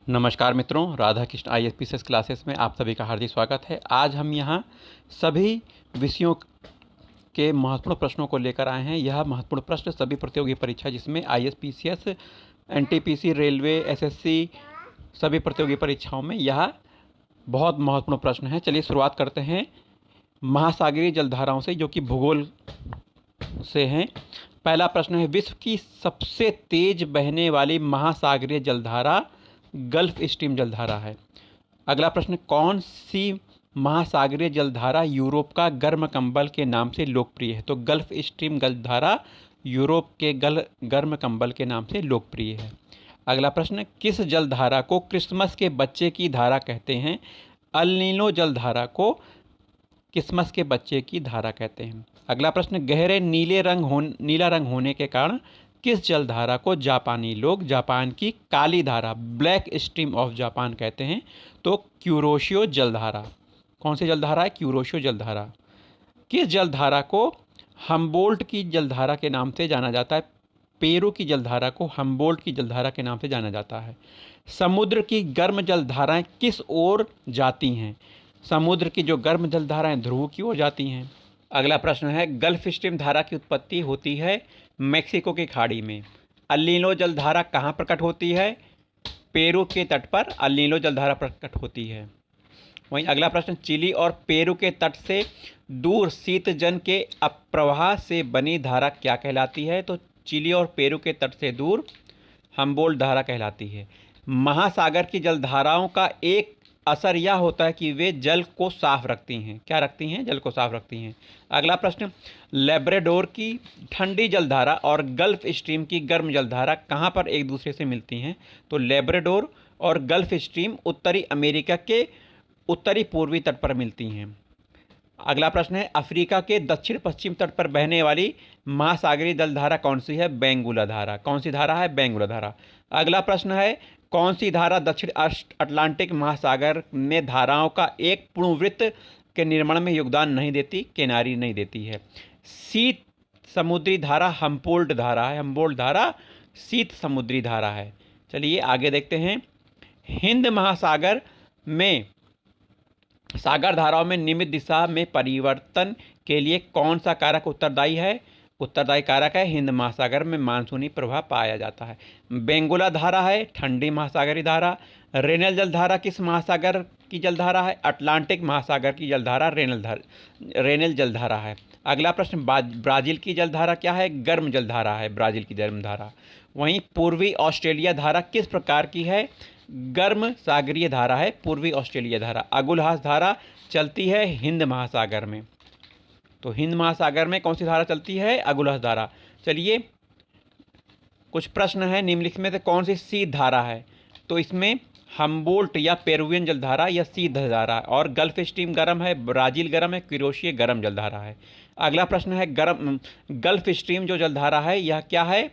नमस्कार मित्रों, Radha Krishna IAS classes में आप सभी का हार्दिक स्वागत है। आज हम यहाँ सभी विषयों के महत्वपूर्ण प्रश्नों को लेकर आए हैं। यह महत्वपूर्ण प्रश्न सभी प्रतियोगी परीक्षा जिसमें IAS PCS, NTPC, railway, SSC सभी प्रतियोगी परीक्षाओं में यह बहुत महत्वपूर्ण प्रश्न है। चलिए शुरुआत करते हैं महासागरीय जलधाराओं से, जो कि भूगोल से हैं। पहला प्रश्न है, विश्व की सबसे तेज बहने वाली महासागरीय जलधारा गल्फ स्ट्रीम जलधारा है। अगला प्रश्न, कौन सी महासागरीय जलधारा यूरोप का गर्म कंबल के नाम से लोकप्रिय है? तो गल्फ स्ट्रीम जलधारा यूरोप के गर्म कंबल के नाम से लोकप्रिय है। अगला प्रश्न, किस जलधारा को क्रिसमस के बच्चे की धारा कहते हैं? अल नीनो जलधारा को क्रिसमस के बच्चे की धारा कहते हैं। अगला प्रश्न, गहरे नीला रंग होने के कारण किस जलधारा को जापानी लोग जापान की काली धारा ब्लैक स्ट्रीम ऑफ जापान कहते हैं? तो क्यूरोशियो जलधारा। कौन सी जलधारा है? क्यूरोशियो जलधारा। किस जलधारा को हम्बोल्ट की जलधारा के नाम से जाना जाता है? पेरू की जलधारा को हम्बोल्ट की जलधारा के नाम से जाना जाता है। समुद्र की गर्म जलधाराएं किस ओर जाती हैं? समुद्र की जो गर्म जलधाराएं ध्रुव की ओर जाती हैं। अगला प्रश्न है, गल्फ स्ट्रीम धारा की उत्पत्ति होती है मेक्सिको की खाड़ी में। अल नीनो जलधारा कहाँ प्रकट होती है? पेरू के तट पर अल नीनो जलधारा प्रकट होती है। वहीं अगला प्रश्न, चिली और पेरू के तट से दूर शीतजन के अप्रवाह से बनी धारा क्या कहलाती है? तो चिली और पेरू के तट से दूर हम्बोल्ट धारा कहलाती है। महासागर की जलधाराओं का एक असर यह होता है कि वे जल को साफ रखती हैं। क्या रखती हैं? जल को साफ रखती हैं। अगला प्रश्न, लेब्राडोर की ठंडी जलधारा और गल्फ स्ट्रीम की गर्म जलधारा कहाँ पर एक दूसरे से मिलती हैं? तो लेब्राडोर और गल्फ स्ट्रीम उत्तरी अमेरिका के उत्तरी पूर्वी तट पर मिलती हैं। अगला प्रश्न है, अफ्रीका के दक्षिण पश्चिम तट पर बहने वाली महासागरीय जलधारा कौन सी है? बेंगुला धारा। कौन सी धारा है? बेंगुला धारा। अगला प्रश्न है, कौन सी धारा दक्षिण अटलांटिक महासागर में धाराओं का एक पूर्ण वृत्त के निर्माण में योगदान नहीं देती, किनारी नहीं देती है? शीत समुद्री धारा हम्बोल्ट धारा है। हम्बोल्ट धारा शीत समुद्री धारा है। चलिए आगे देखते हैं। हिंद महासागर में सागर धाराओं में नियमित दिशा में परिवर्तन के लिए कौन सा कारक उत्तरदायी है? उत्तरदायी कारक है हिंद महासागर में मानसूनी प्रभाव पाया जाता है। बेंगुला धारा है ठंडी महासागरीय धारा। रेनल जलधारा किस महासागर की जलधारा है? अटलांटिक महासागर की जलधारा रेनल जलधारा है। अगला प्रश्न, ब्राजील की जलधारा क्या है? गर्म जलधारा है ब्राजील की गर्म धारा। वहीं पूर्वी ऑस्ट्रेलिया धारा किस प्रकार की है? गर्म सागरीय धारा है पूर्वी ऑस्ट्रेलिया धारा। अगुलहास धारा चलती है हिंद महासागर में। तो हिंद महासागर में कौन सी धारा चलती है? अगुलहास धारा। चलिए कुछ प्रश्न है, निम्नलिखित में से कौन सी शीत धारा है? तो इसमें हम्बोल्ट या पेरुवियन जलधारा या शीत धारा। और गल्फ स्ट्रीम गर्म है, ब्राजील गर्म है, क्यूरोशियो गर्म जलधारा है। अगला प्रश्न है, गल्फ स्ट्रीम जो जलधारा है यह क्या है?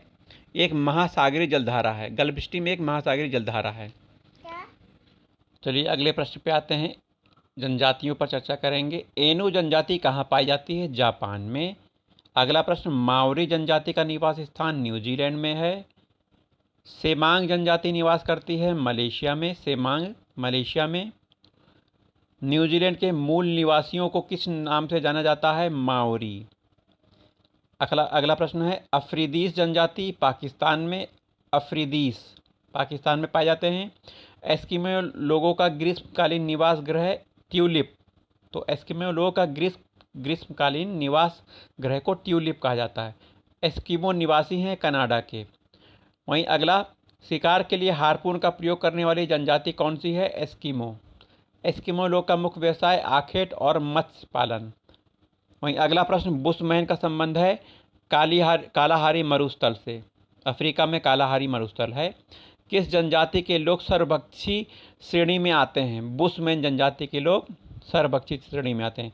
एक महासागरीय जलधारा है। गल्फ स्ट्रीम एक महासागरीय जलधारा है। चलिए अगले प्रश्न पे आते हैं। जनजातियों पर चर्चा करेंगे। एनु जनजाति कहाँ पाई जाती है? जापान में। अगला प्रश्न, माओरी जनजाति का निवास स्थान न्यूजीलैंड में है। सेमांग जनजाति निवास करती है मलेशिया में। सेमांग मलेशिया में। न्यूजीलैंड के मूल निवासियों को किस नाम से जाना जाता है? माओरी। अगला प्रश्न है, अफ्रीदीस जनजाति पाकिस्तान में। अफ्रीदीस पाकिस्तान में पाए जाते हैं। एस्किमो लोगों का ग्रीष्मकालीन निवास गृह ट्यूलिप। तो एस्किमो लोगों का ग्रीष्मकालीन निवास गृह को ट्यूलिप कहा जाता है। एस्किमो निवासी हैं कनाडा के। वहीं अगला, शिकार के लिए हार्पून का प्रयोग करने वाली जनजाति कौन सी है? एस्किमो। एस्किमो लोग का मुख्य व्यवसाय आखेट और मत्स्य पालन। वहीं अगला प्रश्न, बुशमैन का संबंध है कालाहारी मरुस्थल से। अफ्रीका में कालाहारी मरुस्थल है। किस जनजाति के लोग सर्वभक्षी श्रेणी में आते हैं? बुशमैन जनजाति के लोग सर्वभक्षी श्रेणी में आते हैं।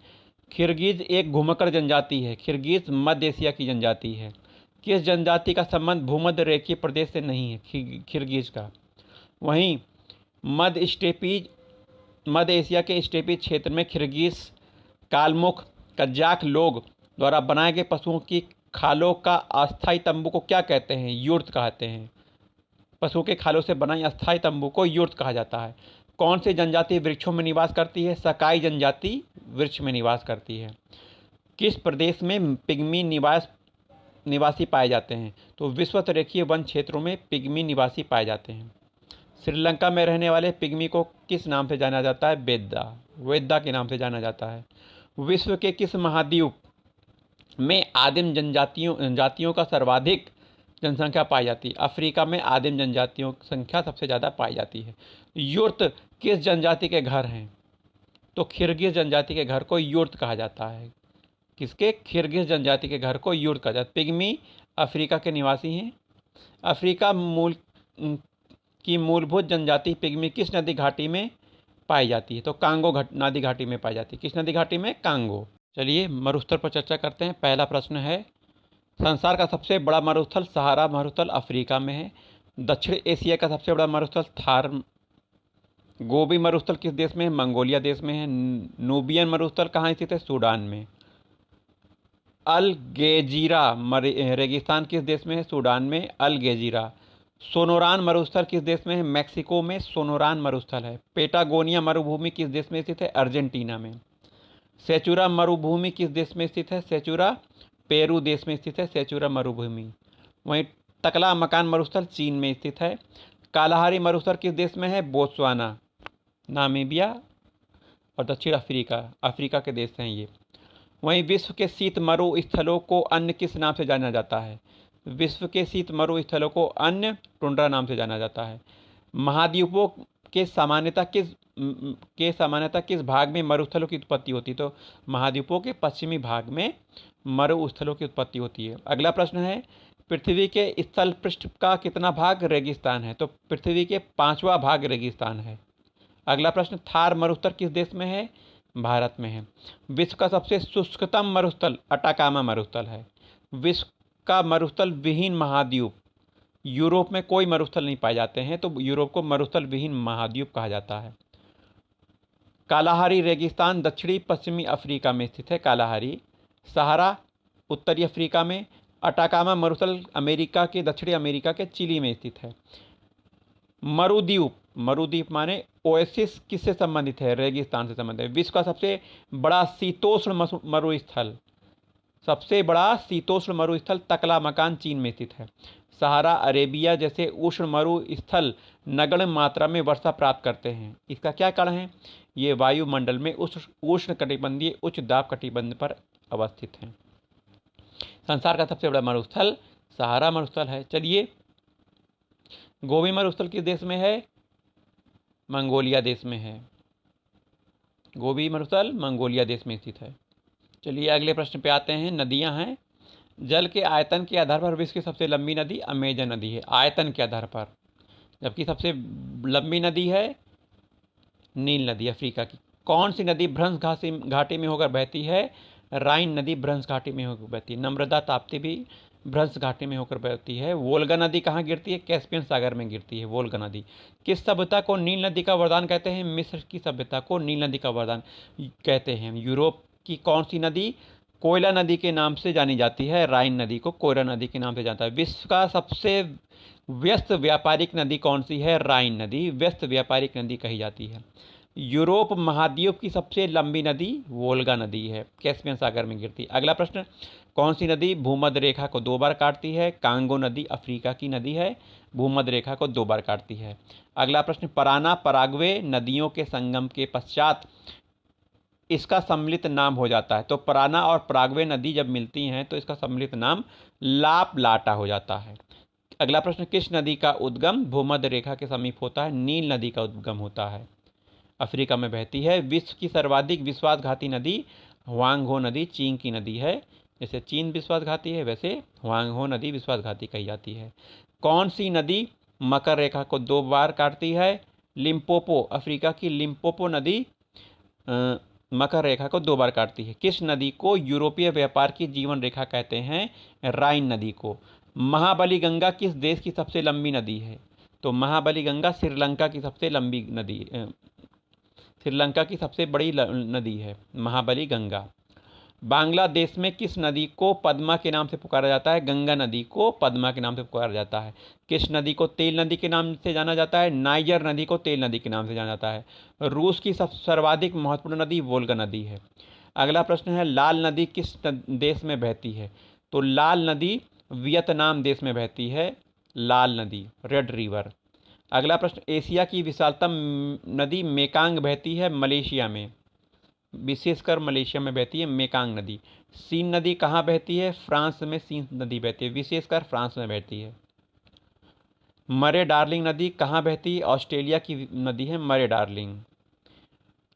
खिरगिज एक घुमक्कड़ जनजाति है। खिरगिज मध्य एशिया की जनजाति है। किस जनजाति का संबंध भूमध्य रेखीय प्रदेश से नहीं है? खिरगिज का। वहीं मध्य एशिया के स्टेपी क्षेत्र में खिरगिज कालमुख कजाक लोग द्वारा बनाए गए पशुओं की खालों का अस्थायी तंबू को क्या कहते हैं? युर्त कहते हैं। पशुओं के खालों से बनाई अस्थायी तंबू को यूर्त कहा जाता है। कौन सी जनजाति वृक्षों में निवास करती है? सकाई जनजाति वृक्ष में निवास करती है। किस प्रदेश में पिग्मी निवासी पाए जाते हैं? तो विषुवत रेखीय वन क्षेत्रों में पिग्मी निवासी पाए जाते हैं। श्रीलंका में रहने वाले पिग्मी को किस नाम से जाना जाता है? वेद्दा के नाम से जाना जाता है। विश्व के किस महाद्वीप में आदिम जातियों का सर्वाधिक जनसंख्या पाई जाती है? अफ्रीका में आदिम जनजातियों की संख्या सबसे ज़्यादा पाई जाती है। यूर्त किस जनजाति के घर हैं? तो किर्गिज जनजाति के घर को यूर्त कहा जाता है। किसके? किर्गिज जनजाति के घर को यूर्त कहा जाता है। पिग्मी अफ्रीका के निवासी हैं। अफ्रीका की मूलभूत जनजाति पिग्मी किस नदी घाटी में पाई जाती है? तो कांगो नदी घाटी में पाई जाती है। किस नदी घाटी में? कांगो। चलिए मरुस्थल पर चर्चा करते हैं। पहला प्रश्न है, संसार का सबसे बड़ा मरुस्थल सहारा मरुस्थल अफ्रीका में है। दक्षिण एशिया का सबसे बड़ा मरुस्थल थार गोबी मरुस्थल किस देश में है? मंगोलिया देश में है। नूबियन मरुस्थल कहाँ स्थित है? सूडान में। अल गेजीरा रेगिस्तान किस देश में है? सूडान में अल गेजीरा। सोनोरान मरुस्थल किस देश में है? मैक्सिको में सोनोरान मरुस्थल है। पेटागोनिया मरुभूमि किस देश में स्थित है? अर्जेंटीना में। सेचुरा मरुभूमि किस देश में स्थित है? सेचुरा पेरू देश में स्थित है सेचुरा मरुभूमि। वहीं टकला मकान मरुस्थल चीन में स्थित है। कालाहारी मरुस्थल किस देश में है? बोत्सवाना, नामीबिया और दक्षिण अफ्रीका के देश हैं ये। वहीं विश्व के शीत मरुस्थलों को अन्य किस नाम से जाना जाता है? विश्व के शीत मरुस्थलों को अन्य टुंड्रा नाम से जाना जाता है। महाद्वीपों के सामान्यतः किस भाग में मरुस्थलों की उत्पत्ति होती है? तो महाद्वीपों के पश्चिमी भाग में मरुस्थलों की उत्पत्ति होती है। अगला प्रश्न है, पृथ्वी के स्थल पृष्ठ का कितना भाग रेगिस्तान है? तो पृथ्वी के 5वां भाग रेगिस्तान है। अगला प्रश्न, थार मरुस्थल किस देश में है? भारत में है। विश्व का सबसे शुष्कतम मरुस्थल अटाकामा मरुस्थल है। विश्व का मरुस्थल विहीन महाद्वीप, यूरोप में कोई मरुस्थल नहीं पाए जाते हैं, तो यूरोप को मरुस्थल विहीन महाद्वीप कहा जाता है। कालाहारी रेगिस्तान दक्षिणी पश्चिमी अफ्रीका में स्थित है। कालाहारी सहारा उत्तरी अफ्रीका में। अटाकामा मरुस्थल दक्षिणी अमेरिका के चिली में स्थित है। मरुद्वीप माने ओएसिस किससे संबंधित है? रेगिस्तान से संबंधित है। विश्व का सबसे बड़ा शीतोष्ण मरुस्थल तकला मकान चीन में स्थित है। सहारा अरेबिया जैसे उष्ण मरुस्थल नगण्य मात्रा में वर्षा प्राप्त करते हैं। इसका क्या कारण है? ये वायुमंडल में उष्ण कटिबंधीय उच्च दाब कटिबंध पर अवस्थित हैं। संसार का सबसे बड़ा मरुस्थल सहारा मरुस्थल है। चलिए, गोबी मरुस्थल किस देश में है? मंगोलिया देश में है। गोबी मरुस्थल मंगोलिया देश में स्थित है। चलिए अगले प्रश्न पे आते हैं। नदियां हैं। जल के आयतन के आधार पर विश्व की सबसे लंबी नदी अमेजन नदी है, आयतन के आधार पर। जबकि सबसे लंबी नदी है नील नदी अफ्रीका की। कौन सी नदी भ्रंश घाटी में होकर बहती है? राइन नदी भ्रंश घाटी में होकर बहती है। नम्रता ताप्ती भी भ्रंश घाटी में होकर बहती है। वोल्गा नदी कहाँ गिरती है? कैस्पियन सागर में गिरती है वोल्गा नदी। किस सभ्यता को नील नदी का वरदान कहते हैं? मिस्र की सभ्यता को नील नदी का वरदान कहते हैं। यूरोप की कौन सी नदी कोयला नदी के नाम से जानी जाती है? राइन नदी को कोयला नदी के नाम से जानता है। विश्व का सबसे व्यस्त व्यापारिक नदी कौन सी है? राइन नदी व्यस्त व्यापारिक नदी कही जाती है। यूरोप महाद्वीप की सबसे लंबी नदी वोल्गा नदी है, कैस्पियन सागर में गिरती है। अगला प्रश्न, कौन सी नदी भूमध्य रेखा को 2 बार काटती है? कांगो नदी अफ्रीका की नदी है, भूमध्य रेखा को 2 बार काटती है। अगला प्रश्न, पराना पराग्वे नदियों के संगम के पश्चात इसका सम्मिलित नाम हो जाता है। तो पराना और पराग्वे नदी जब मिलती हैं तो इसका सम्मिलित नाम लाप लाटा हो जाता है। अगला प्रश्न, किस नदी का उद्गम भूमध्य रेखा के समीप होता है? नील नदी का उद्गम होता है, अफ्रीका में बहती है। विश्व की सर्वाधिक विश्वासघाती नदी हुआंगहो नदी चीन की नदी है। जैसे चीन विश्वासघाती है वैसे हुआंगहो नदी विश्वासघाती कही जाती है। कौन सी नदी मकर रेखा को 2 बार काटती है? लिम्पोपो, अफ्रीका की लिम्पोपो नदी मकर रेखा को 2 बार काटती है। किस नदी को यूरोपीय व्यापार की जीवन रेखा कहते हैं? राइन नदी को। महाबली गंगा किस देश की सबसे लंबी नदी है? तो महाबली गंगा श्रीलंका की सबसे लंबी नदी, श्रीलंका की सबसे बड़ी नदी है महाबली गंगा। बांग्लादेश में किस नदी को पद्मा के नाम से पुकारा जाता है? गंगा नदी को पद्मा के नाम से पुकारा जाता है। किस नदी को तेल नदी के नाम से जाना जाता है? नाइजर नदी को तेल नदी के नाम से जाना जाता है। रूस की सर्वाधिक महत्वपूर्ण नदी वोल्गा नदी है। अगला प्रश्न है, लाल नदी किस देश में बहती है? तो लाल नदी वियतनाम देश में बहती है, लाल नदी, रेड रिवर। अगला प्रश्न, एशिया की विशालतम नदी मेकांग बहती है मलेशिया में, विशेषकर मलेशिया में बहती है मेकांग नदी। सीन नदी कहाँ बहती है? फ्रांस में सीन नदी बहती है, विशेषकर फ्रांस में बहती है। मरे डार्लिंग नदी कहाँ बहती है? ऑस्ट्रेलिया की नदी है मरे डार्लिंग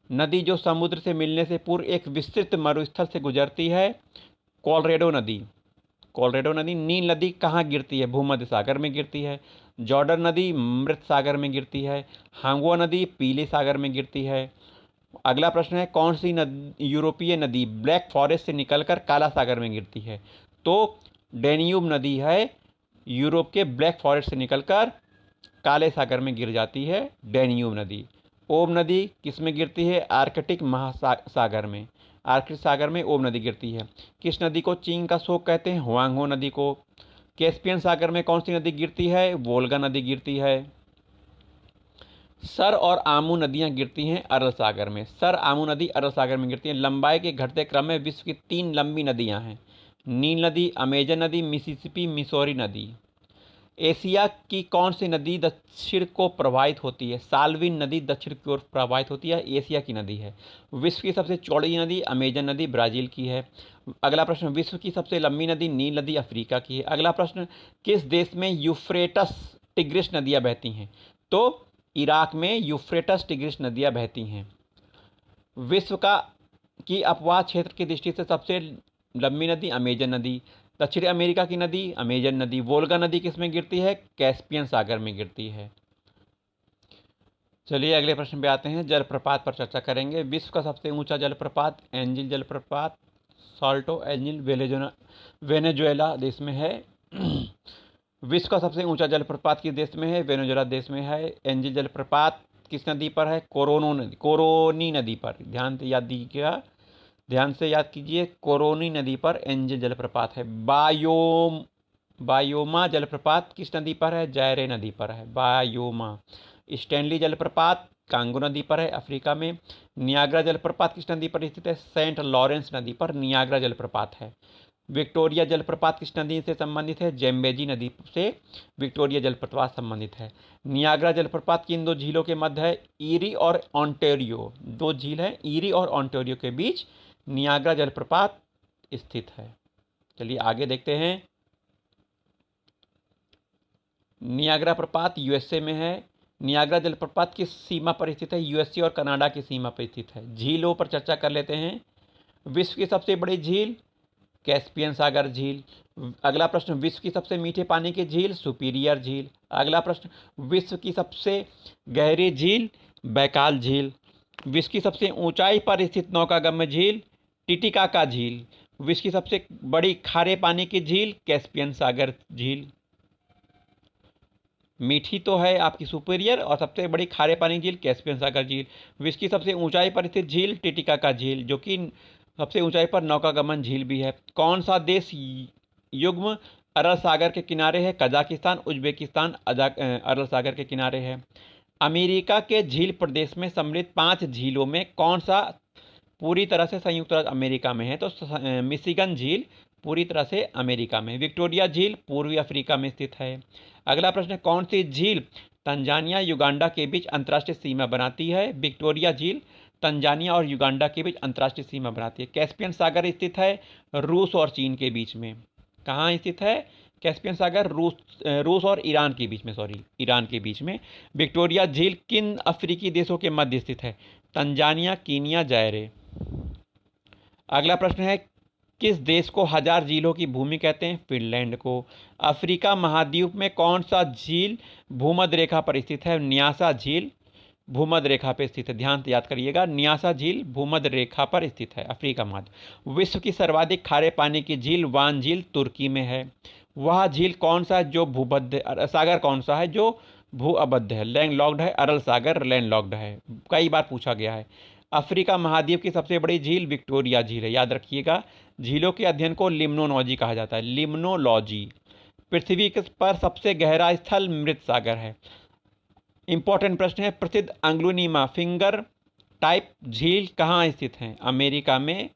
नदी, जो समुद्र से मिलने से पूर्व एक विस्तृत मरुस्थल से गुजरती है, कोलोराडो नदी। कोलोराडो नदी। नील नदी कहाँ गिरती है? भूमध्य सागर में गिरती है। जॉर्डन नदी मृत सागर में गिरती है। हांगुआ नदी पीले सागर में गिरती है। अगला प्रश्न है, कौन सी यूरोपीय नदी ब्लैक फॉरेस्ट से निकलकर काला सागर में गिरती है? तो डेन्यूब नदी है, यूरोप के ब्लैक फॉरेस्ट से निकलकर काले सागर में गिर जाती है, डेन्यूब नदी। ओम नदी किस में गिरती है? आर्कटिक महासागर में, आर्कटिक सागर में ओम नदी गिरती है। किस नदी को चीन का शोक कहते हैं? हुआंगहो नदी को। कैस्पियन सागर में कौन सी नदी गिरती है? वोल्गा नदी गिरती है। सर और आमू नदियां गिरती हैं अरल सागर में, सर आमू नदी अरल सागर में गिरती है। लंबाई के घटते क्रम में विश्व की 3 लंबी नदियां हैं, नील नदी, अमेजन नदी, मिसिसिपी, मिसौरी नदी। एशिया की कौन सी नदी दक्षिण को प्रवाहित होती है? साल्विन नदी दक्षिण की ओर प्रवाहित होती है, एशिया की नदी है। विश्व की सबसे चौड़ी नदी अमेजन नदी ब्राजील की है। अगला प्रश्न, विश्व की सबसे लंबी नदी नील नदी अफ्रीका की है। अगला प्रश्न, किस देश में यूफ्रेटस टिग्रिस नदियां बहती हैं? तो इराक में यूफ्रेटस टिग्रिस नदियां बहती हैं। विश्व की अपवाह क्षेत्र की दृष्टि से सबसे लंबी नदी अमेजन नदी। दक्षिण अमेरिका की नदी अमेजन नदी। वोल्गा नदी किस में गिरती है? कैस्पियन सागर में गिरती है। चलिए अगले प्रश्न पे आते हैं, जलप्रपात पर चर्चा करेंगे। विश्व का सबसे ऊंचा जलप्रपात एंजिल जलप्रपात, साल्टो एंजिल, वेनेजुएला देश में है। विश्व का सबसे ऊंचा जलप्रपात किस देश में है? वेनेजुएला देश में है। एंजिल जलप्रपात किस नदी पर है? कोरोनी नदी पर। ध्यान से याद कीजिए, कोरोनी नदी पर एंजिल जलप्रपात है। बायोमा जलप्रपात किस नदी पर है? जायरे नदी पर है, बायोमा। स्टैनली जलप्रपात कांगो नदी पर है, अफ्रीका में। नियाग्रा जलप्रपात किस नदी पर स्थित है? सेंट लॉरेंस नदी पर नियाग्रा जलप्रपात है। विक्टोरिया जलप्रपात किस नदी से संबंधित है? जेम्बेजी नदी से विक्टोरिया जलप्रपात संबंधित है। नियाग्रा जलप्रपात किन 2 झीलों के मध्य है? ईरी और ऑन्टेरियो, 2 झील हैं, ईरी और ऑन्टेरियो के बीच नियाग्रा जलप्रपात स्थित है। चलिए आगे देखते हैं। नियाग्रा प्रपात यूएसए में है। नियाग्रा जलप्रपात किस सीमा पर स्थित है? यूएसए और कनाडा की सीमा पर स्थित है। झीलों पर चर्चा कर लेते हैं। विश्व की सबसे बड़ी झील कैस्पियन सागर झील। अगला प्रश्न, विश्व की सबसे मीठे पानी की झील सुपीरियर झील। अगला प्रश्न, विश्व की सबसे गहरी झील बैकाल झील। विश्व की सबसे ऊंचाई पर स्थित नौकागम्य झील टिटिकाका झील। विश्व की सबसे बड़ी खारे पानी की झील कैस्पियन सागर झील। मीठी तो है आपकी सुपीरियर, और सबसे बड़ी खारे पानी झील कैस्पियन सागर झील। विश्व की सबसे ऊंचाई पर स्थित झील टिटिकाका झील, जो कि सबसे ऊंचाई पर नौकागमन झील भी है। कौन सा देश युग्म अरल सागर के किनारे है? कजाकिस्तान, उज्बेकिस्तान अरल सागर के किनारे है। अमेरिका के झील प्रदेश में सम्मिलित 5 झीलों में कौन सा पूरी तरह से संयुक्त राज्य अमेरिका में है? तो मिशिगन झील पूरी तरह से अमेरिका में। विक्टोरिया झील पूर्वी अफ्रीका में स्थित है। अगला प्रश्न, कौन सी झील तंजानिया युगांडा के बीच अंतर्राष्ट्रीय सीमा बनाती है? विक्टोरिया झील तंजानिया और युगांडा के बीच अंतर्राष्ट्रीय सीमा बनाती है। कैस्पियन सागर स्थित है रूस और चीन के बीच में। कहाँ स्थित है कैस्पियन सागर? रूस और ईरान के बीच में, ईरान के बीच में। विक्टोरिया झील किन अफ्रीकी देशों के मध्य स्थित है? Tanzania, Kenya, जायरे। अगला प्रश्न है, किस देश को 1000 झीलों की भूमि कहते हैं? फिनलैंड को। अफ्रीका महाद्वीप में कौन सा झील भूमध्य रेखा पर स्थित है? न्यासा झील भूमध्य रेखा पर स्थित है। ध्यान से याद करिएगा, न्यासा झील भूमध्य रेखा पर स्थित है, अफ्रीका महाद्वीप। विश्व की सर्वाधिक खारे पानी की झील वान झील तुर्की में है। वह झील कौन सा है जो भूमध्य सागर कौन सा है जो भू अबद्ध है, लैंडलॉक्ड है? अरल सागर लैंडलॉक्ड है, कई बार पूछा गया है। अफ्रीका महाद्वीप की सबसे बड़ी झील विक्टोरिया झील है, याद रखिएगा। झीलों के अध्ययन को लिम्नोलॉजी कहा जाता है, लिम्नोलॉजी। पृथ्वी पर सबसे गहरा स्थल मृत सागर है। इंपॉर्टेंट प्रश्न है, प्रसिद्ध अंगुलिनीमा फिंगर टाइप झील कहाँ स्थित है? अमेरिका में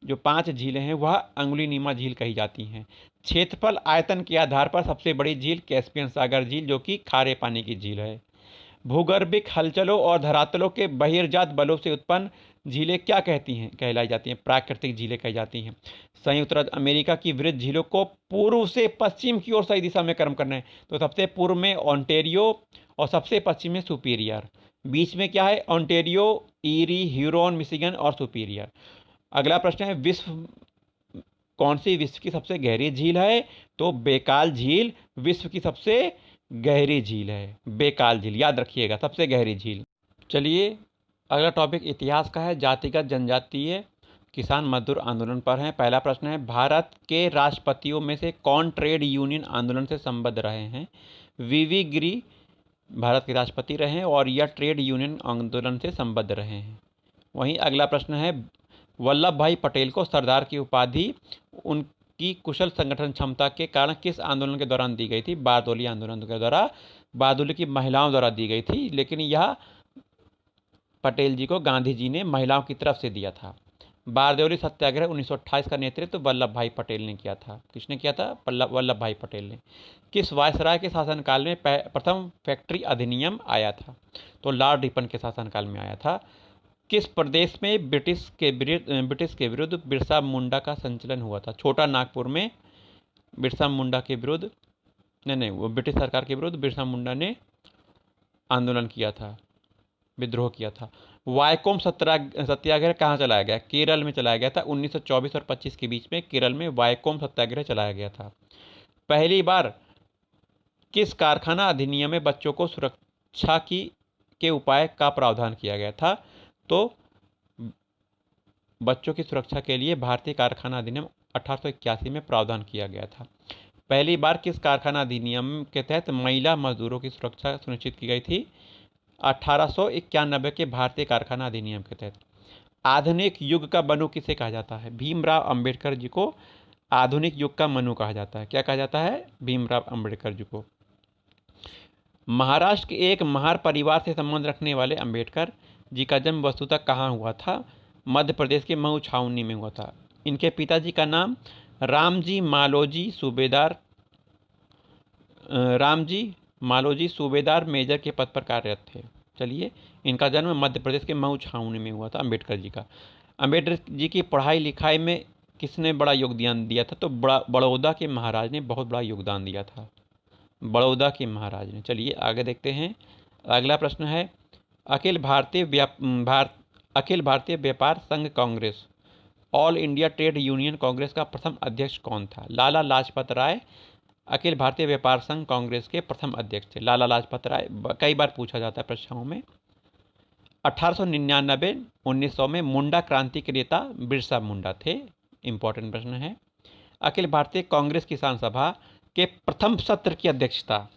जो 5 झीलें हैं वह अंगुलिनीमा झील कही जाती हैं। क्षेत्रफल आयतन के आधार पर सबसे बड़ी झील कैस्पियन सागर झील, जो कि खारे पानी की झील है। भूगर्भिक हलचलों और धरातलों के बहिर्जात बलों से उत्पन्न झीलें क्या कहलाई जाती हैं? प्राकृतिक झीलें कही जाती हैं। संयुक्त राज्य अमेरिका की वृहद झीलों को पूर्व से पश्चिम की ओर सही दिशा में क्रम करना है, तो सबसे पूर्व में ओंटेरियो और सबसे पश्चिम में सुपीरियर। बीच में क्या है? ओंटेरियो, ईरी, ह्यूरोन, मिशिगन और सुपीरियर। अगला प्रश्न है, कौन सी विश्व की सबसे गहरी झील है? तो बेकाल झील विश्व की सबसे गहरी झील है, बेकाल झील, याद रखिएगा, सबसे गहरी झील। चलिए अगला टॉपिक इतिहास का है। जातिगत जनजातीय किसान मजदूर आंदोलन पर है। पहला प्रश्न है, भारत के राष्ट्रपतियों में से कौन ट्रेड यूनियन आंदोलन से संबद्ध रहे हैं? वीवी गिरी भारत के राष्ट्रपति रहे हैं और यह ट्रेड यूनियन आंदोलन से संबद्ध रहे हैं। वहीं अगला प्रश्न है, वल्लभ भाई पटेल को सरदार की उपाधि उनकी कुशल संगठन क्षमता के कारण किस आंदोलन के दौरान दी गई थी? बारदोली आंदोलन के द्वारा, बारदोली की महिलाओं द्वारा दी गई थी, लेकिन यह पटेल जी को गांधी जी ने महिलाओं की तरफ से दिया था। बारदोली सत्याग्रह 1928 का नेतृत्व वल्लभ भाई पटेल ने किया था। किसने किया था? वल्लभ भाई पटेल ने। किस वायसराय के शासनकाल में प्रथम फैक्ट्री अधिनियम आया था? तो लॉर्ड रिपन के शासनकाल में आया था। किस प्रदेश में ब्रिटिश के विरुद्ध बिरसा मुंडा का संचलन हुआ था? छोटा नागपुर में बिरसा मुंडा के विरुद्ध, नहीं, वो ब्रिटिश सरकार के विरुद्ध बिरसा मुंडा ने आंदोलन किया था, विद्रोह किया था। वायकोम सत्याग्रह कहाँ चलाया गया? केरल में चलाया गया था। 1924 और 25 के बीच में केरल में वायकोम सत्याग्रह चलाया गया था। पहली बार किस कारखाना अधिनियम में बच्चों को सुरक्षा के उपाय का प्रावधान किया गया था? तो बच्चों की सुरक्षा के लिए भारतीय कारखाना अधिनियम 1881 में प्रावधान किया गया था। पहली बार किस कारखाना अधिनियम के तहत महिला मजदूरों की सुरक्षा सुनिश्चित की गई थी? 1891 के भारतीय कारखाना अधिनियम के तहत। आधुनिक युग का मनु किसे कहा जाता है? भीमराव अंबेडकर जी को आधुनिक युग का मनु कहा जाता है। क्या कहा जाता है? भीमराव अंबेडकर जी को। महाराष्ट्र के एक महार परिवार से संबंध रखने वाले अंबेडकर जी का जन्म वस्तुतः कहाँ हुआ था? मध्य प्रदेश के मऊ छावनी में हुआ था। इनके पिताजी का नाम रामजी मालोजी सूबेदार मेजर के पद पर कार्यरत थे। चलिए, इनका जन्म मध्य प्रदेश के मऊ छावनी में हुआ था अंबेडकर जी का। अंबेडकर जी की पढ़ाई लिखाई में किसने बड़ा योगदान दिया था? तो बड़ौदा के महाराज ने बहुत बड़ा योगदान दिया था, बड़ौदा के महाराज ने। चलिए आगे देखते हैं। अगला प्रश्न है, अखिल भारतीय व्यापार संघ Congress, all India trade union Congress का प्रथम अध्यक्ष कौन था? लाला लाजपत राय अखिल भारतीय व्यापार संघ कांग्रेस के प्रथम अध्यक्ष थे, लाला लाजपत राय। कई बार पूछा जाता है परीक्षाओं में। 1899-1900 में मुंडा क्रांति के नेता बिरसा मुंडा थे। इंपॉर्टेंट प्रश्न है। अखिल भारतीय कांग्रेस किसान सभा के प्रथम सत्र की अध्यक्षता,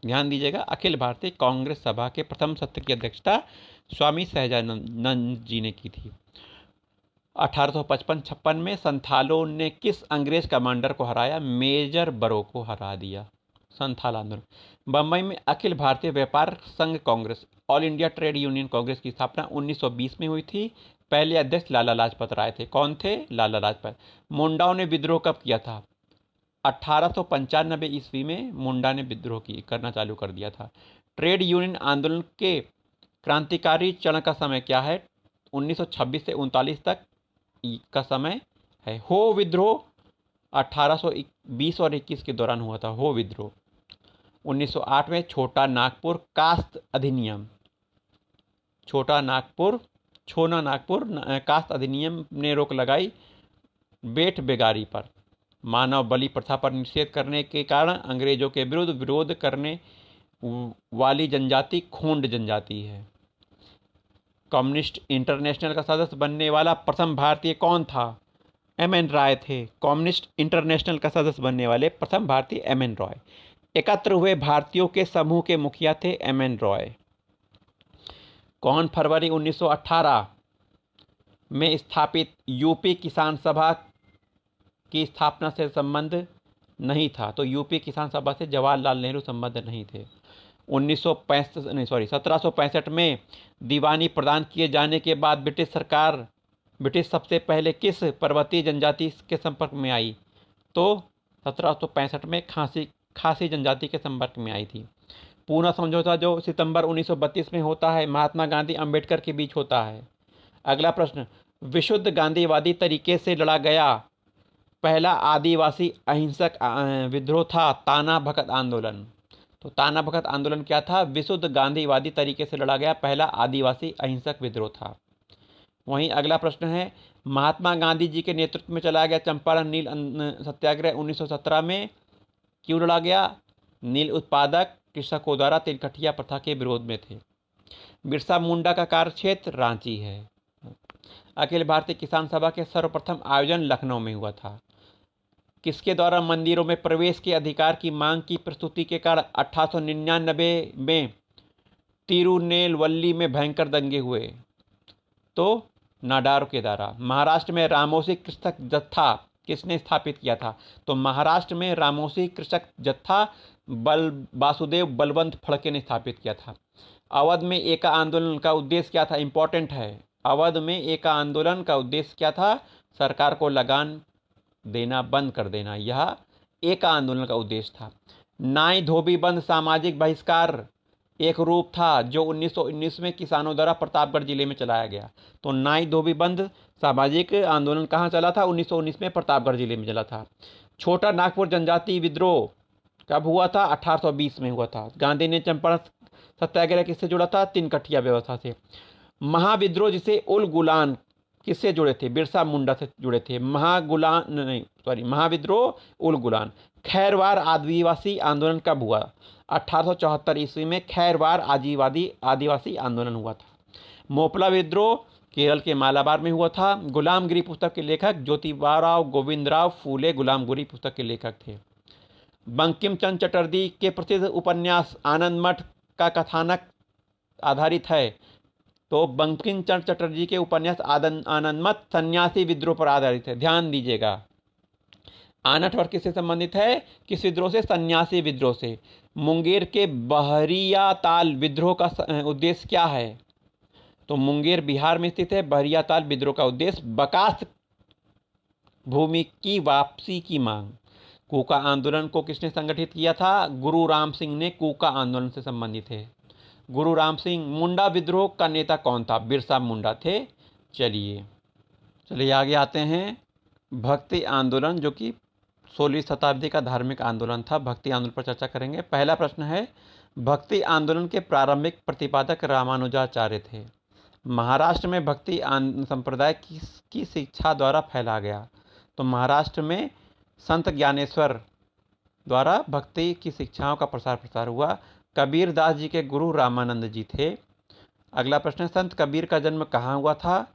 ध्यान दीजिएगा, अखिल भारतीय कांग्रेस सभा के प्रथम सत्र की अध्यक्षता स्वामी सहजानंद जी ने की थी। 1855-56 में संथालों ने किस अंग्रेज कमांडर को हराया? मेजर बरो को हरा दिया। संथाल आंदोलन। बम्बई में अखिल भारतीय व्यापार संघ Congress, all India trade union Congress की स्थापना 1920 में हुई थी। पहले अध्यक्ष लाला लाजपत राय थे। कौन थे? लाला लाजपत। मुंडाओं ने विद्रोह कब किया था? 1895 ईस्वी में मुंडा ने विद्रोह करना चालू कर दिया था। ट्रेड यूनियन आंदोलन के क्रांतिकारी चरण का समय क्या है? 1926 से 39 तक का समय है। हो विद्रोह 1820 और 21 के दौरान हुआ था। हो विद्रोह 1908 में छोटा नागपुर कास्त अधिनियम, छोटा नागपुर कास्त अधिनियम ने रोक लगाई बेट बेगारी पर। मानव बलि प्रथा पर निषेध करने के कारण अंग्रेजों के विरुद्ध विरोध करने वाली जनजाति खोंड जनजाति है। कम्युनिस्ट इंटरनेशनल का सदस्य बनने वाला प्रथम भारतीय कौन था? एम.एन. रॉय थे। कम्युनिस्ट इंटरनेशनल का सदस्य बनने वाले प्रथम भारतीय एम.एन. रॉय। एकत्र हुए भारतीयों के समूह के मुखिया थे एम.एन. रॉय। कौन फरवरी 1918 में स्थापित यूपी किसान सभा की स्थापना से संबंध नहीं था। तो यूपी किसान सभा से जवाहरलाल नेहरू संबंध नहीं थे। 1765 में दीवानी प्रदान किए जाने के बाद ब्रिटिश सबसे पहले किस पर्वतीय जनजाति के संपर्क में आई? तो 1765 में खासी जनजाति के संपर्क में आई थी। पूना समझौता जो सितंबर 1932 में होता है, महात्मा गांधी अंबेडकर के बीच होता है। अगला प्रश्न, विशुद्ध गांधीवादी तरीके से लड़ा गया पहला आदिवासी अहिंसक विद्रोह था ताना भगत आंदोलन। तो ताना भगत आंदोलन क्या था? विशुद्ध गांधीवादी तरीके से लड़ा गया पहला आदिवासी अहिंसक विद्रोह था। वहीं अगला प्रश्न है, महात्मा गांधी जी के नेतृत्व में चलाया गया चंपारण नील सत्याग्रह 1917 में क्यों लड़ा गया? नील उत्पादक कृषकों द्वारा तिलकठिया प्रथा के विरोध में थे। बिरसा मुंडा का कार्यक्षेत्र रांची है। अखिल भारतीय किसान सभा के सर्वप्रथम आयोजन लखनऊ में हुआ था। किसके द्वारा मंदिरों में प्रवेश के अधिकार की मांग की प्रस्तुति के कारण 1899 में तिरुनेलवल्ली में भयंकर दंगे हुए? तो नाडार के द्वारा। महाराष्ट्र में रामोसी कृषक जत्था किसने स्थापित किया था? तो महाराष्ट्र में रामोसी कृषक जत्था वासुदेव बलवंत फड़के ने स्थापित किया था। अवध में एका आंदोलन का उद्देश्य क्या था? इंपॉर्टेंट है। अवध में एका आंदोलन का उद्देश्य क्या था? सरकार को लगान देना बंद कर देना, यह एका आंदोलन का उद्देश्य था। नाई धोबी बंद सामाजिक बहिष्कार एक रूप था जो 1919 में किसानों द्वारा प्रतापगढ़ जिले में चलाया गया। तो नाई धोबी बंद सामाजिक आंदोलन कहाँ चला था? 1919 में प्रतापगढ़ जिले में चला था। छोटा नागपुर जनजाति विद्रोह कब हुआ था? 1820 में हुआ था। गांधी ने चंपारण सत्याग्रह किससे जोड़ा था? तिनकठिया व्यवस्था से। महाविद्रोह जिसे उल गुलान किससे जुड़े थे? बिरसा मुंडा से जुड़े थे। महाविद्रोह उल गुलान। खैरवार आदिवासी आंदोलन कब हुआ? 1874 ईस्वी में खैरवार आदिवासी आंदोलन हुआ था। मोपला विद्रोह केरल के मालाबार में हुआ था। गुलामगिरी पुस्तक के लेखक ज्योतिबाराव गोविंदराव फूले गुलामगिरी पुस्तक के लेखक थे। बंकिम चंद्र चटर्जी के प्रसिद्ध उपन्यास आनंद मठ का कथानक आधारित है। तो बंकिम चंद्र चटर्जी के उपन्यास आनंद मठ सन्यासी विद्रोह पर आधारित है। ध्यान दीजिएगा, आनठ वर्ग किससे संबंधित है? किस विद्रोह से? सन्यासी विद्रोह से। मुंगेर के बहरिया ताल विद्रोह का उद्देश्य क्या है? तो मुंगेर बिहार में स्थित है। बहरिया ताल विद्रोह का उद्देश्य बकास्त भूमि की वापसी की मांग। कूका आंदोलन को किसने संगठित किया था? गुरु राम सिंह ने कूका आंदोलन से संबंधित है। गुरु राम सिंह। मुंडा विद्रोह का नेता कौन था? बिरसा मुंडा थे। चलिए आगे आते हैं। भक्ति आंदोलन जो कि 16वीं शताब्दी का धार्मिक आंदोलन था। भक्ति आंदोलन पर चर्चा करेंगे। पहला प्रश्न है, भक्ति आंदोलन के प्रारंभिक प्रतिपादक रामानुजाचार्य थे। महाराष्ट्र में भक्ति संप्रदाय की शिक्षा द्वारा फैला गया। तो महाराष्ट्र में संत ज्ञानेश्वर द्वारा भक्ति की शिक्षाओं का प्रसार हुआ। कबीर दास जी के गुरु रामानंद जी थे। अगला प्रश्न है, संत कबीर का जन्म कहाँ हुआ था?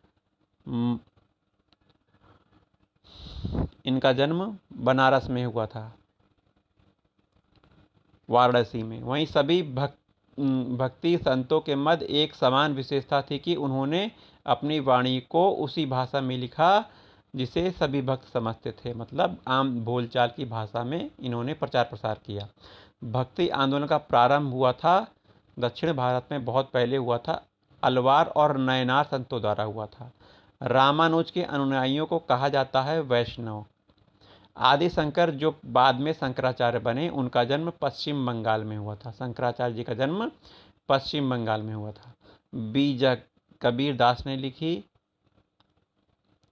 इनका जन्म बनारस में हुआ था, वाराणसी में। वहीं सभी भक्ति संतों के मध्य एक समान विशेषता थी कि उन्होंने अपनी वाणी को उसी भाषा में लिखा जिसे सभी भक्त समझते थे। मतलब आम बोलचाल की भाषा में इन्होंने प्रचार प्रसार किया। भक्ति आंदोलन का प्रारंभ हुआ था दक्षिण भारत में, बहुत पहले हुआ था। अलवार और नयनार संतों द्वारा हुआ था। रामानुज के अनुयायियों को कहा जाता है वैष्णव। आदि शंकर जो बाद में शंकराचार्य बने, उनका जन्म पश्चिम बंगाल में हुआ था। शंकराचार्य जी का जन्म पश्चिम बंगाल में हुआ था। बीज कबीर दास ने लिखी।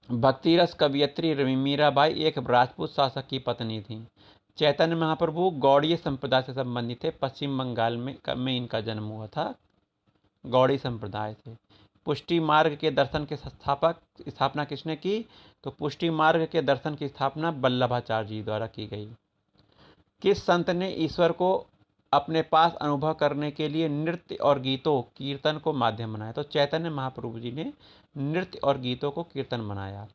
भक्तिरस कवियत्री मीराबाई एक राजपूत शासक की पत्नी थी। चैतन्य महाप्रभु गौड़ीय संप्रदाय से संबंधित थे। पश्चिम बंगाल में इनका जन्म हुआ था, गौड़ी संप्रदाय से। पुष्टि मार्ग के दर्शन के स्थापना किसने की? तो पुष्टि मार्ग के दर्शन की स्थापना वल्लभाचार्य जी द्वारा की गई। किस संत ने ईश्वर को अपने पास अनुभव करने के लिए नृत्य और गीतों कीर्तन को माध्यम बनाया? तो चैतन्य महाप्रभु जी ने नृत्य और गीतों को कीर्तन बनाया।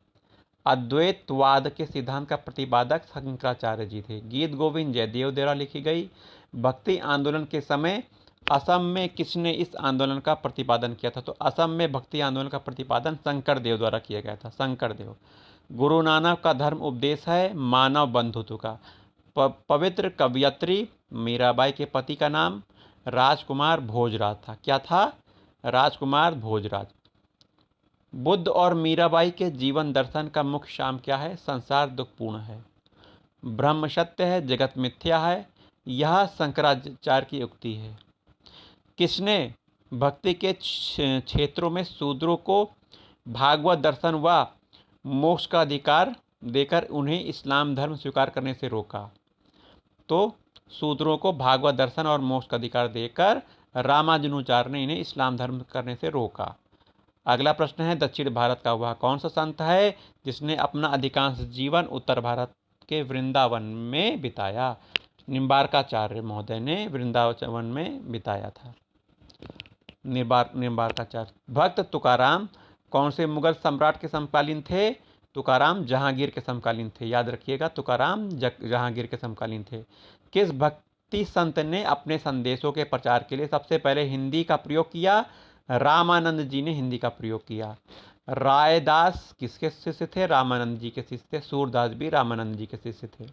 अद्वैतवाद के सिद्धांत का प्रतिपादक शंकराचार्य जी थे। गीत गोविंद जयदेव द्वारा लिखी गई। भक्ति आंदोलन के समय असम में किसने इस आंदोलन का प्रतिपादन किया था? तो असम में भक्ति आंदोलन का प्रतिपादन शंकरदेव द्वारा किया गया था, शंकरदेव। गुरु नानक का धर्म उपदेश है मानव बंधुत्व का। पवित्र कवयित्री मीराबाई के पति का नाम राजकुमार भोजराज था। क्या था? राजकुमार भोजराज। बुद्ध और मीराबाई के जीवन दर्शन का मुख्य साम क्या है? संसार दुखपूर्ण है, ब्रह्म सत्य है, जगत मिथ्या है। यह शंकराचार्य की उक्ति है। किसने भक्ति के क्षेत्रों में शूद्रों को भागवत दर्शन व मोक्ष का अधिकार देकर उन्हें इस्लाम धर्म स्वीकार करने से रोका? तो शूद्रों को भागवत दर्शन और मोक्ष का अधिकार देकर रामानुजाचार्य ने इन्हें इस्लाम धर्म करने से रोका। अगला प्रश्न है, दक्षिण भारत का वह कौन सा संत है जिसने अपना अधिकांश जीवन उत्तर भारत के वृंदावन में बिताया? निम्बार्काचार्य महोदय ने वृंदावन में बिताया था। निम्बार्काचार्य। भक्त तुकाराम कौन से मुगल सम्राट के समकालीन थे? तुकाराम जहांगीर के समकालीन थे। याद रखिएगा, तुकाराम जहांगीर के समकालीन थे। किस भक्ति संत ने अपने संदेशों के प्रचार के लिए सबसे पहले हिंदी का प्रयोग किया? रामानंद जी ने हिंदी का प्रयोग किया। रायदास किसके शिष्य थे? रामानंद जी के शिष्य थे। सूरदास भी रामानंद जी के शिष्य थे।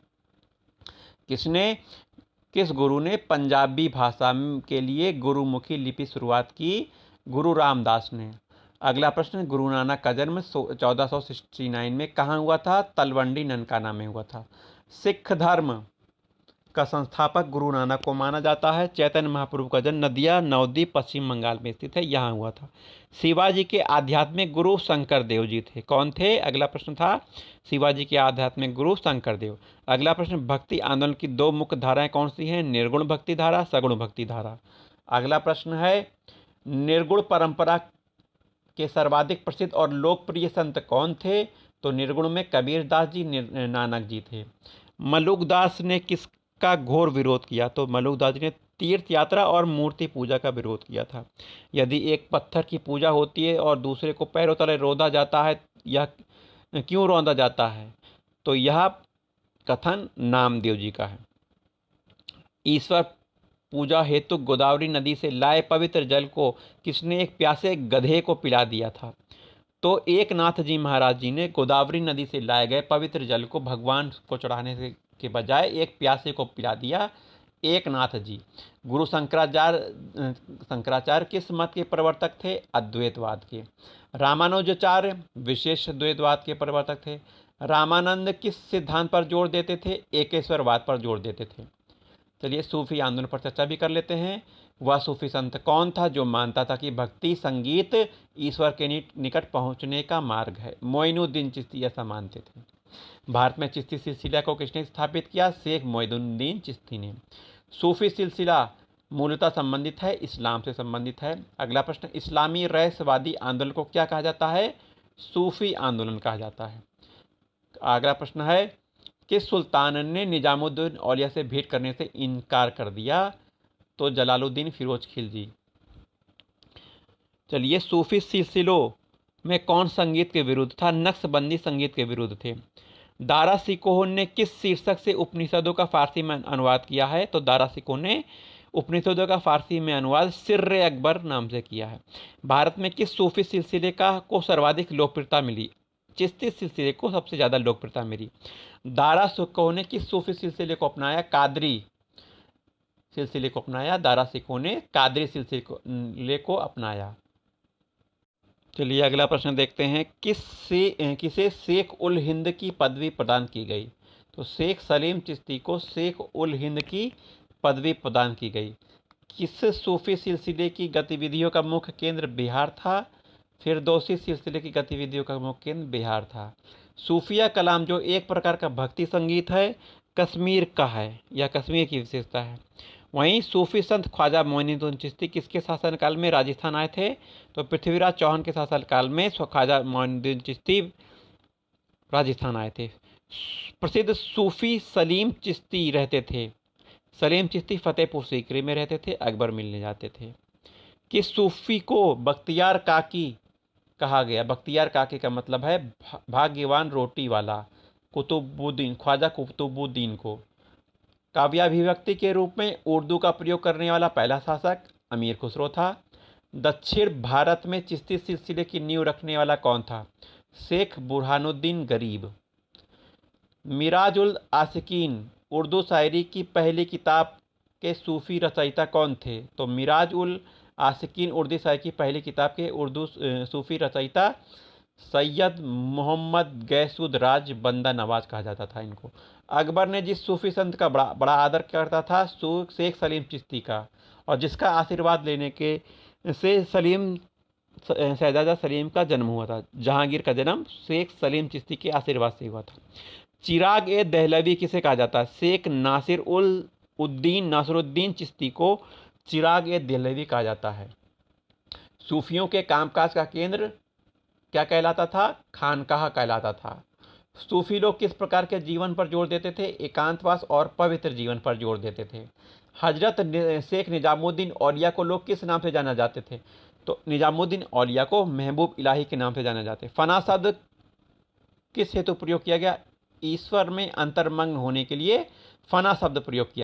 किस गुरु ने पंजाबी भाषा के लिए गुरुमुखी लिपि शुरुआत की? गुरु रामदास ने। अगला प्रश्न, गुरु नानक का जन्म 1469 में कहाँ हुआ था? तलवंडी ननकाना में हुआ था। सिख धर्म का संस्थापक गुरु नानक को माना जाता है। चैतन्य महाप्रभु का जन्म नदिया नवद्वीप पश्चिम बंगाल में स्थित है, यहाँ हुआ था। शिवाजी के आध्यात्मिक गुरु शंकर देव जी थे। कौन थे? अगला प्रश्न था, शिवाजी के आध्यात्मिक गुरु शंकर देव। अगला प्रश्न, भक्ति आंदोलन की दो मुख्य धाराएं कौन सी हैं? निर्गुण भक्ति धारा, सगुण भक्ति धारा। अगला प्रश्न है, निर्गुण परंपरा के सर्वाधिक प्रसिद्ध और लोकप्रिय संत कौन थे? तो निर्गुण में कबीर दास जी, नानक जी थे। मलुकदास ने किसका घोर विरोध किया? तो मलुकदास जी ने तीर्थ यात्रा और मूर्ति पूजा का विरोध किया था। यदि एक पत्थर की पूजा होती है और दूसरे को पैरों तले रौंदा जाता है, यह क्यों रौंदा जाता है? तो यह कथन नामदेव जी का है। ईश्वर पूजा हेतु गोदावरी नदी से लाए पवित्र जल को किसने एक प्यासे गधे को पिला दिया था? तो एकनाथ जी महाराज जी ने गोदावरी नदी से लाए गए पवित्र जल को भगवान को चढ़ाने के बजाय एक प्यासे को पिला दिया, एकनाथ जी। गुरु शंकराचार्य किस मत के प्रवर्तक थे? अद्वैतवाद के। रामानुजाचार्य विशेष द्वैतवाद के प्रवर्तक थे। रामानंद किस सिद्धांत पर जोर देते थे? एकेश्वरवाद पर जोर देते थे। चलिए सूफी आंदोलन पर चर्चा भी कर लेते हैं। वह सूफी संत कौन था जो मानता था कि भक्ति संगीत ईश्वर के निकट पहुंचने का मार्ग है? मोइनुद्दीन चिश्ती ऐसा मानते थे। भारत में चिश्ती सिलसिला को किसने स्थापित किया? शेख मोइनुद्दीन चिश्ती ने। सूफी सिलसिला मूलतः संबंधित है, इस्लाम से संबंधित है। अगला प्रश्न, इस्लामी रहस्यवादी आंदोलन को क्या कहा जाता है? सूफी आंदोलन कहा जाता है। अगला प्रश्न है, किस सुल्तान ने निजामुद्दीन औलिया से भेंट करने से इनकार कर दिया? तो जलालुद्दीन फिरोज खिलजी। चलिए, सूफी सिलसिलों में कौन संगीत के विरुद्ध था? नक्शबंदी संगीत के विरुद्ध थे। दारा सिकोह ने किस शीर्षक से उपनिषदों का फारसी में अनुवाद किया है? तो दारा सिकोह ने उपनिषदों का फारसी में अनुवाद सिर्र अकबर नाम से किया है। भारत में किस सूफी सिलसिले को सर्वाधिक लोकप्रियता मिली? चिश्ती सिलसिले को सबसे ज़्यादा लोकप्रियता मिली। दारा सिकोह ने किस सूफी सिलसिले को अपनाया? कादरी सिलसिले को अपनाया। दारा सिकोह ने कादरी सिलसिले को अपनाया। चलिए अगला प्रश्न देखते हैं, किसे शेख उल हिंद की पदवी प्रदान की गई? तो शेख सलीम चिश्ती को शेख उल हिंद की पदवी प्रदान की गई। किस सूफी सिलसिले की गतिविधियों का मुख्य केंद्र बिहार था? फिरदौसी सिलसिले की गतिविधियों का मुख्य केंद्र बिहार था। सूफिया कलाम जो एक प्रकार का भक्ति संगीत है, कश्मीर का है, यह कश्मीर की विशेषता है। वहीं सूफी संत ख्वाजा मोइनुद्दीन चिश्ती किसके शासनकाल में राजस्थान आए थे? तो पृथ्वीराज चौहान के शासनकाल में ख्वाजा मोइनुद्दीन चिश्ती राजस्थान आए थे। प्रसिद्ध सूफी सलीम चिश्ती रहते थे। सलीम चिश्ती फतेहपुर सीकरी में रहते थे, अकबर मिलने जाते थे। किस सूफी को बख्तियार काकी कहा गया? बख्तियार काकी का मतलब है भाग्यवान रोटी वाला। कुतुबुद्दीन, ख्वाजा कुतुबुद्दीन को। काव्याभिव्यक्ति के रूप में उर्दू का प्रयोग करने वाला पहला शासक? अमीर खुसरो था। दक्षिण भारत में चिश्ती सिलसिले की नींव रखने वाला कौन था? शेख बुरहानुद्दीन गरीब। मिराज उल आशिकीन उर्दू शायरी की पहली किताब के सूफ़ी रचयिता कौन थे? तो मिराज उल आशिकीन उर्दू शायरी की पहली किताब के उर्दू सूफ़ी रचयिता सैयद मोहम्मद गैसुद राज बंदा नवाज कहा जाता था इनको। अकबर ने जिस सूफ़ी संत का बड़ा आदर करता था शेख सलीम चिश्ती का, और जिसका आशीर्वाद लेने के से शहजादा सलीम का जन्म हुआ था। जहांगीर का जन्म शेख सलीम चिश्ती के आशीर्वाद से हुआ था। चिराग ए दहलवी किसे कहा जाता है? शेख नासिरुद्दीन चिश्ती को चिराग ए दहलवी कहा जाता है। सूफियों के कामकाज का केंद्र क्या कहलाता था? खानकाह कहलाता था। सूफी लोग किस प्रकार के जीवन पर जोर देते थे? एकांतवास और पवित्र जीवन पर जोर देते थे। हजरत शेख निजामुद्दीन औलिया को लोग किस नाम से जाना जाते थे? तो निजामुद्दीन औलिया को महबूब इलाही के नाम से जाना जाते। फना शब्द किस हेतु प्रयोग किया गया? ईश्वर में अंतर्मग्न होने के लिए फना शब्द प्रयोग किया